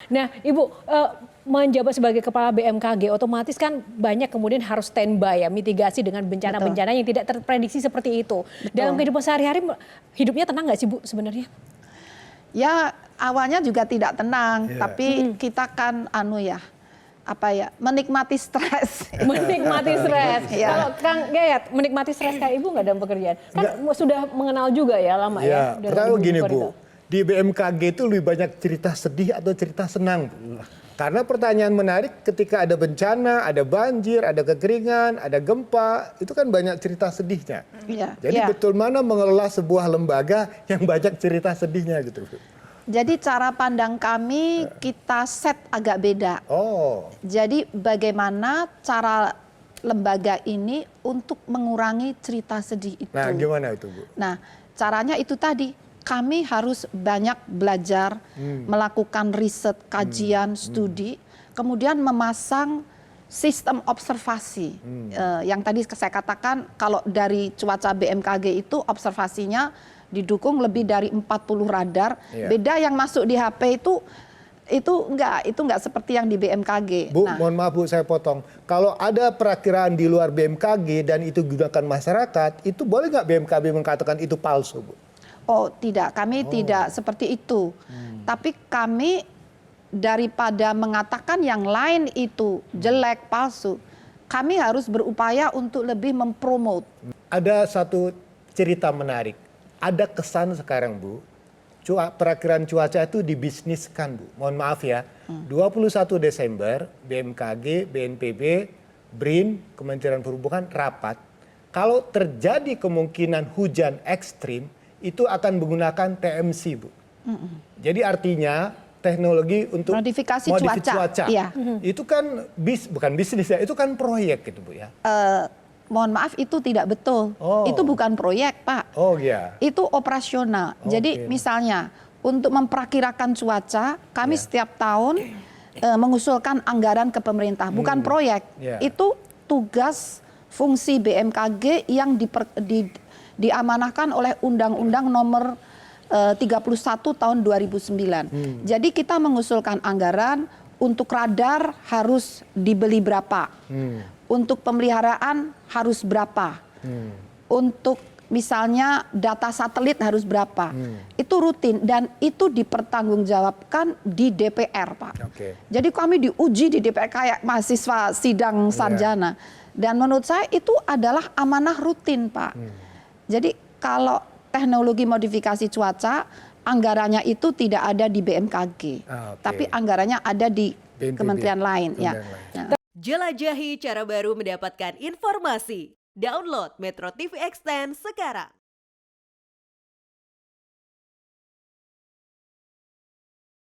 Nah, Ibu, menjabat sebagai Kepala BMKG, otomatis kan banyak kemudian harus standby ya, mitigasi dengan bencana-bencana yang tidak terprediksi seperti itu. Dalam kehidupan sehari-hari, hidupnya tenang nggak sih Bu sebenarnya? Ya, awalnya juga tidak tenang, tapi kita kan menikmati stres. Menikmati stres. Kalau Kang Gayat, menikmati stres kayak Ibu nggak dalam pekerjaan? Kan sudah mengenal juga ya lama ya. Pertama gini Bu, di BMKG itu lebih banyak cerita sedih atau cerita senang, Bu. Karena pertanyaan menarik ketika ada bencana, ada banjir, ada kekeringan, ada gempa, itu kan banyak cerita sedihnya. Jadi betul mana mengelola sebuah lembaga yang banyak cerita sedihnya gitu. Jadi cara pandang kami kita set agak beda. Jadi bagaimana cara lembaga ini untuk mengurangi cerita sedih itu. Nah gimana itu Bu? Nah caranya itu tadi. Kami harus banyak belajar, melakukan riset, kajian, studi, kemudian memasang sistem observasi. Yang tadi saya katakan kalau dari cuaca BMKG itu observasinya didukung lebih dari 40 radar. Beda yang masuk di HP itu enggak seperti yang di BMKG. Bu, mohon maaf Bu, saya potong. Kalau ada perakiraan di luar BMKG dan itu digunakan masyarakat, itu boleh nggak BMKG mengatakan itu palsu, Bu? Oh tidak, kami tidak seperti itu. Tapi kami daripada mengatakan yang lain itu jelek, palsu, kami harus berupaya untuk lebih mempromot. Ada satu cerita menarik. Ada kesan sekarang Bu, perakiraan cuaca itu dibisniskan Bu. Mohon maaf ya, 21 Desember BMKG, BNPB, BRIN, Kementerian Perhubungan rapat. Kalau terjadi kemungkinan hujan ekstrim, itu akan menggunakan TMC, Bu. Jadi artinya teknologi untuk modifikasi cuaca. Itu kan bukan bisnis ya, itu kan proyek gitu Bu ya. Mohon maaf itu tidak betul. Itu bukan proyek, Pak. Itu operasional. Jadi misalnya untuk memperkirakan cuaca, kami setiap tahun mengusulkan anggaran ke pemerintah, bukan proyek. Itu tugas fungsi BMKG yang diamanahkan oleh Undang-Undang Nomor 31 tahun 2009. Jadi kita mengusulkan anggaran untuk radar harus dibeli berapa, untuk pemeliharaan harus berapa, untuk misalnya data satelit harus berapa. Itu rutin dan itu dipertanggungjawabkan di DPR, Pak. Jadi kami diuji di DPR kayak mahasiswa sidang sarjana. Dan menurut saya itu adalah amanah rutin, Pak. Jadi kalau teknologi modifikasi cuaca, anggarannya itu tidak ada di BMKG, tapi anggarannya ada di kementerian lain. Jelajahi cara baru mendapatkan informasi. Download Metro TV Extend sekarang.